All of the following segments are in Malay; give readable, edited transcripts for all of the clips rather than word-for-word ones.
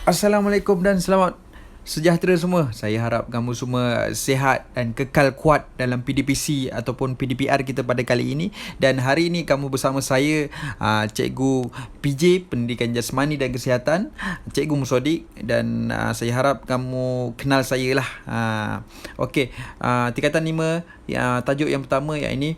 Assalamualaikum dan selamat sejahtera semua. Saya harap kamu semua sihat dan kekal kuat dalam PDPC ataupun PDPR kita pada kali ini. Dan hari ini kamu bersama saya, Cikgu PJ, Pendidikan Jasmani dan Kesihatan, Cikgu Musodik. Dan saya harap kamu kenal saya lah. Okey, tingkatan 5, tajuk yang pertama iaitu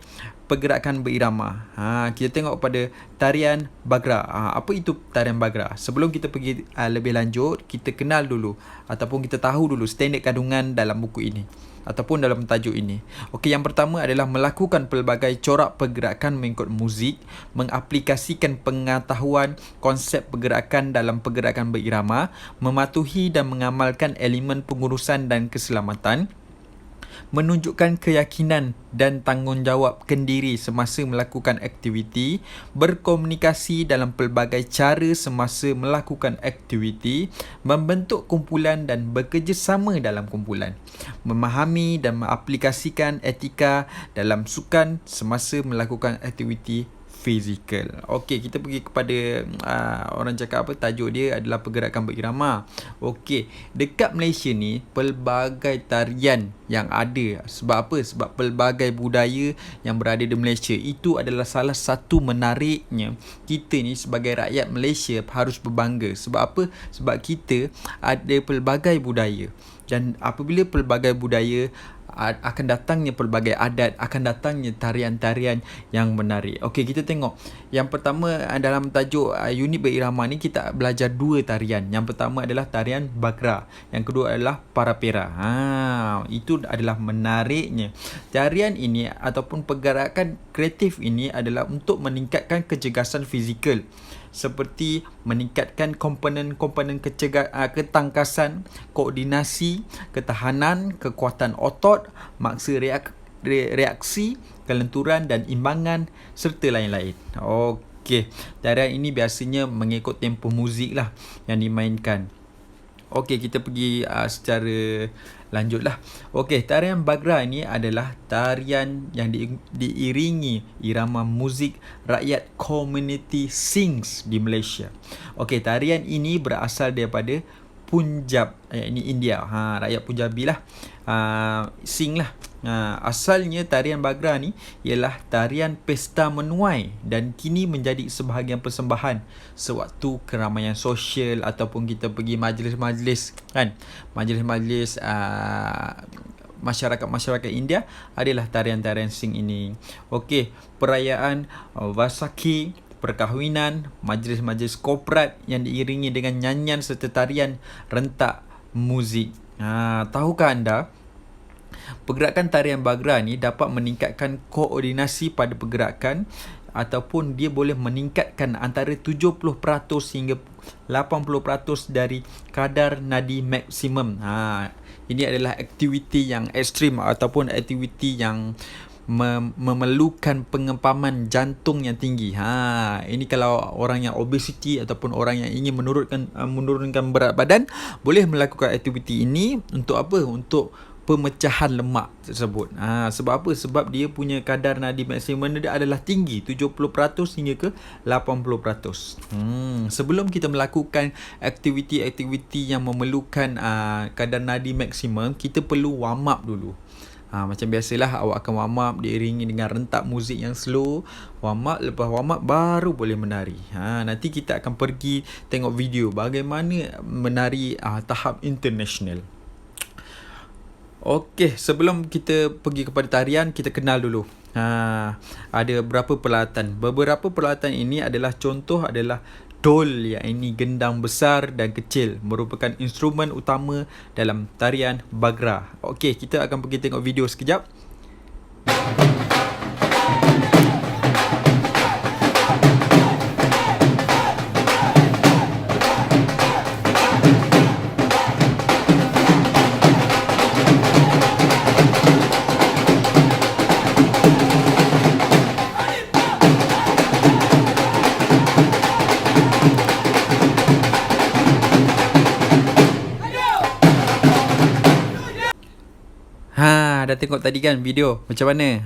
pergerakan berirama. Kita tengok pada tarian Bagra. Apa itu tarian Bagra? Sebelum kita pergi lebih lanjut, kita kenal dulu ataupun kita tahu dulu standard kandungan dalam buku ini ataupun dalam tajuk ini. Okey, yang pertama adalah melakukan pelbagai corak pergerakan mengikut muzik, mengaplikasikan pengetahuan konsep pergerakan dalam pergerakan berirama, mematuhi dan mengamalkan elemen pengurusan dan keselamatan, menunjukkan keyakinan dan tanggungjawab kendiri semasa melakukan aktiviti, berkomunikasi dalam pelbagai cara semasa melakukan aktiviti, membentuk kumpulan dan bekerjasama dalam kumpulan, memahami dan mengaplikasikan etika dalam sukan semasa melakukan aktiviti fizikal. Okey, kita pergi kepada orang cakap apa, tajuk dia adalah pergerakan berirama. Okey, dekat Malaysia ni pelbagai tarian yang ada. Sebab apa? Sebab pelbagai budaya yang berada di Malaysia. Itu adalah salah satu menariknya kita ni sebagai rakyat Malaysia harus berbangga. Sebab apa? Sebab kita ada pelbagai budaya. Dan apabila pelbagai budaya, akan datangnya pelbagai adat, akan datangnya tarian-tarian yang menarik. Okey, kita tengok. Yang pertama dalam tajuk unit berirama ni kita belajar dua tarian. Yang pertama adalah tarian Bagra. Yang kedua adalah Parapera. Itu adalah menariknya. Tarian ini ataupun pergerakan kreatif ini adalah untuk meningkatkan kecergasan fizikal, seperti meningkatkan komponen-komponen ketangkasan, koordinasi, ketahanan, kekuatan otot, maksa reaksi, kelenturan dan imbangan serta lain-lain. Okey, tarian ini biasanya mengikut tempo muzik lah yang dimainkan. Okey, kita pergi secara lanjutlah. Okey, tarian Bagra ini adalah tarian yang diiringi irama muzik rakyat community sings di Malaysia. Okey, tarian ini berasal daripada Punjab, ini India. Rakyat Punjabi lah. Sing lah. Asalnya tarian Bagra ni ialah tarian pesta menuai dan kini menjadi sebahagian persembahan sewaktu keramaian sosial ataupun kita pergi majlis-majlis kan. Majlis-majlis masyarakat India adalah tarian-tarian sing ini. Okey, perayaan Vaisakhi, perkahwinan, majlis-majlis korporat yang diiringi dengan nyanyian serta tarian rentak muzik. Tahukah anda, pergerakan tarian Bagra ni dapat meningkatkan koordinasi pada pergerakan ataupun dia boleh meningkatkan antara 70% hingga 80% dari kadar nadi maksimum. Ini adalah aktiviti yang ekstrim ataupun aktiviti yang memerlukan pengempaman jantung yang tinggi. Ini kalau orang yang obesiti ataupun orang yang ingin menurunkan berat badan boleh melakukan aktiviti ini untuk apa? Untuk pemecahan lemak tersebut. Sebab apa? Sebab dia punya kadar nadi maksimum dia adalah tinggi, 70% hingga ke 80%. Sebelum kita melakukan aktiviti-aktiviti yang memerlukan kadar nadi maksimum, kita perlu warm up dulu. Macam biasalah, awak akan warm up diiringi dengan rentak muzik yang slow. Warm up, lepas warm up baru boleh menari. Nanti kita akan pergi tengok video bagaimana menari tahap international. Okey, sebelum kita pergi kepada tarian, kita kenal dulu. Ada berapa peralatan. Beberapa peralatan ini adalah contoh adalah dol, yang ini gendang besar dan kecil, merupakan instrumen utama dalam tarian Bagra. Okey, kita akan pergi tengok video sekejap. Dah tengok tadi kan video macam mana?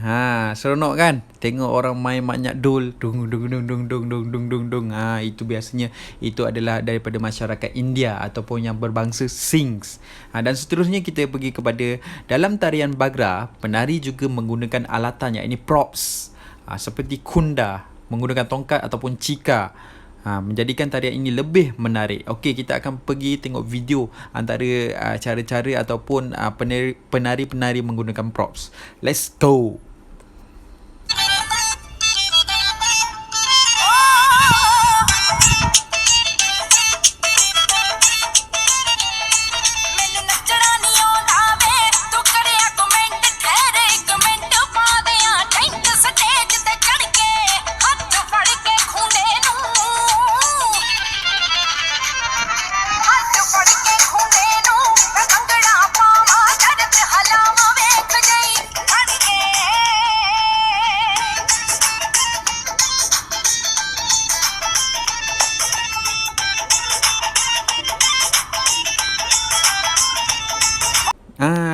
Seronok kan? Tengok orang main manyak dul, dung dung dung dung dung dung dung dung dung. Itu biasanya itu adalah daripada masyarakat India ataupun yang berbangsa Singhs. Dan seterusnya kita pergi kepada dalam tarian Bagra, penari juga menggunakan alatan yang ini props. Seperti kunda, menggunakan tongkat ataupun cika. Menjadikan tarian ini lebih menarik. Okey, kita akan pergi tengok video antara cara-cara ataupun penari-penari menggunakan props. Let's go.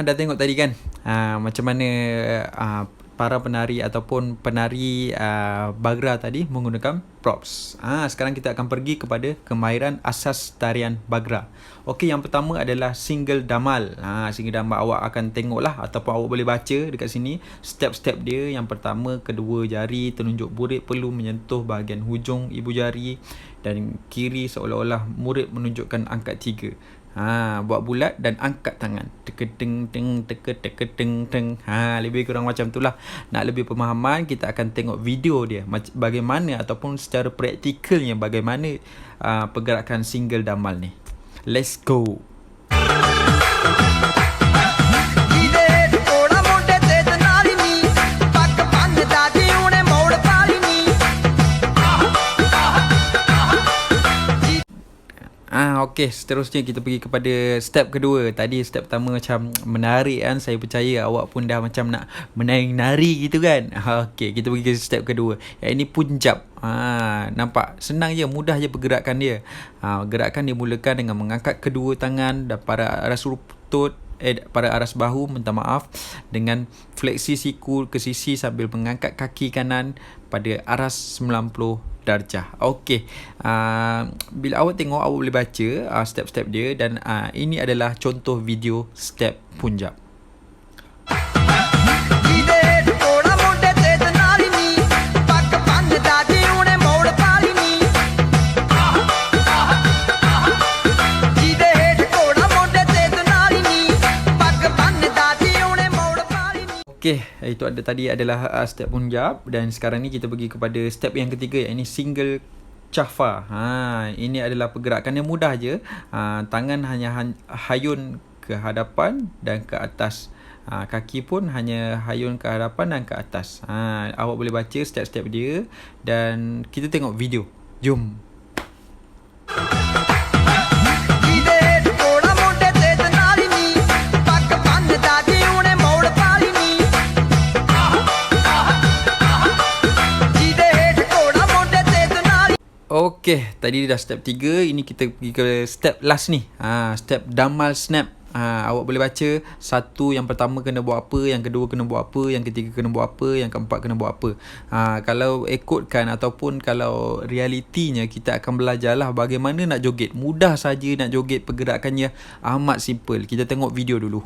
Dah tengok tadi kan macam mana para penari ataupun penari Bagra tadi menggunakan props. Sekarang kita akan pergi kepada kemahiran asas tarian Bagra. Okey, yang pertama adalah single damal. Single damal awak akan tengoklah ataupun awak boleh baca dekat sini step-step dia. Yang pertama, kedua jari telunjuk burit perlu menyentuh bahagian hujung ibu jari, dan kiri seolah-olah murid menunjukkan angkat 3. Buat bulat dan angkat tangan. Teketeng teng teketeng teng. Lebih kurang macam itulah. Nak lebih pemahaman, kita akan tengok video dia bagaimana ataupun secara praktikalnya bagaimana pergerakan single damal ni. Let's go. Okey, seterusnya kita pergi kepada step kedua. Tadi step pertama macam menarik kan. Saya percaya awak pun dah macam nak menari-nari gitu kan. Okey, kita pergi ke step kedua. Yang ini punjab. Nampak senang je, mudah je pergerakan dia. Gerakan dimulakan dengan mengangkat kedua tangan dan pada aras lutut, pada aras bahu, minta maaf, dengan fleksi siku ke sisi sambil mengangkat kaki kanan pada aras 90 darjah. Okey. Bila awak tengok, awak boleh baca step-step dia, dan ini adalah contoh video step punjab. Okey, itu tadi adalah step punjab, dan sekarang ni kita pergi kepada step yang ketiga, iaitu single chafa. Ini adalah pergerakan yang mudah je. Tangan hanya hayun ke hadapan dan ke atas. Kaki pun hanya hayun ke hadapan dan ke atas. Awak boleh baca step-step dia dan kita tengok video. Jom. Okey, tadi dah step 3. Ini kita pergi ke step last ni. Step damal snap. Awak boleh baca. Satu, yang pertama kena buat apa, yang kedua kena buat apa, yang ketiga kena buat apa, yang keempat kena buat apa. Kalau ikutkan ataupun kalau realitinya, kita akan belajarlah bagaimana nak joget. Mudah saja nak joget, pergerakannya amat simple. Kita tengok video dulu.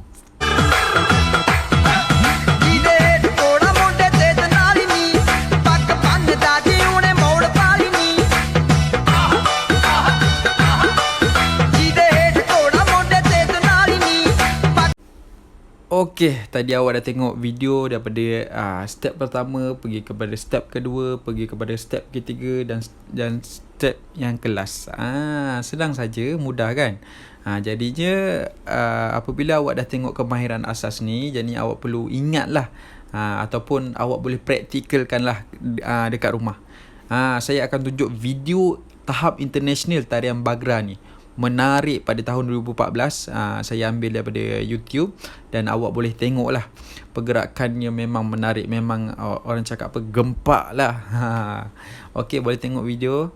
Okey, tadi awak dah tengok video daripada step pertama pergi kepada step kedua, pergi kepada step ketiga dan step yang kelas. Senang saja, mudah kan? Jadinya apabila awak dah tengok kemahiran asas ni, jadi awak perlu ingatlah ataupun awak boleh praktikalkanlah dekat rumah. Saya akan tunjuk video tahap international tarian Bagra ni. Menarik pada tahun 2014. Saya ambil daripada YouTube dan awak boleh tengok lah. Pergerakannya memang menarik. Memang orang cakap apa, gempak lah. Okey, boleh tengok video.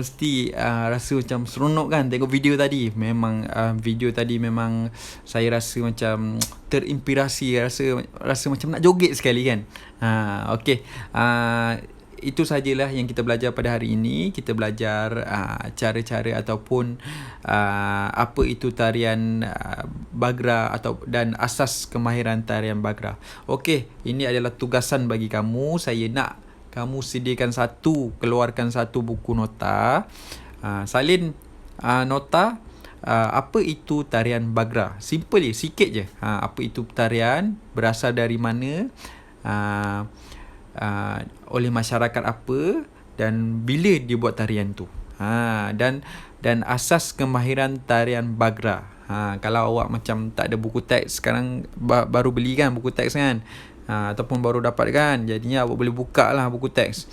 mesti rasa macam seronok kan tengok video tadi. Memang video tadi memang saya rasa macam terinspirasi, rasa macam nak joget sekali kan. Okey. Itu sajalah yang kita belajar pada hari ini. Kita belajar cara-cara ataupun apa itu tarian Bagra dan asas kemahiran tarian Bagra. Okey, ini adalah tugasan bagi kamu. Saya nak kamu keluarkan satu buku nota. Salin nota apa itu tarian Bagra. Simple je, sikit je. Apa itu tarian, berasal dari mana, oleh masyarakat apa, dan bila dia buat tarian tu. Dan asas kemahiran tarian Bagra. Kalau awak macam tak ada buku teks, sekarang baru beli kan buku teks kan, ataupun baru dapat kan, jadinya awak boleh buka lah buku teks,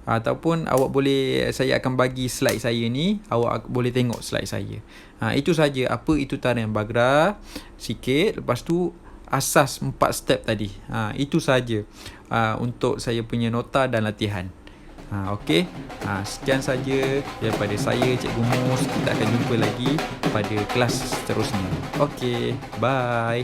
ataupun awak boleh, saya akan bagi slide saya ni, awak boleh tengok slide saya. Itu saja, apa itu tarian Bagra sikit, lepas tu asas 4 step tadi. Itu saja untuk saya punya nota dan latihan. Okey. Sekian saja daripada saya, Cikgu Mus. Kita akan jumpa lagi pada kelas seterusnya. Okey, bye.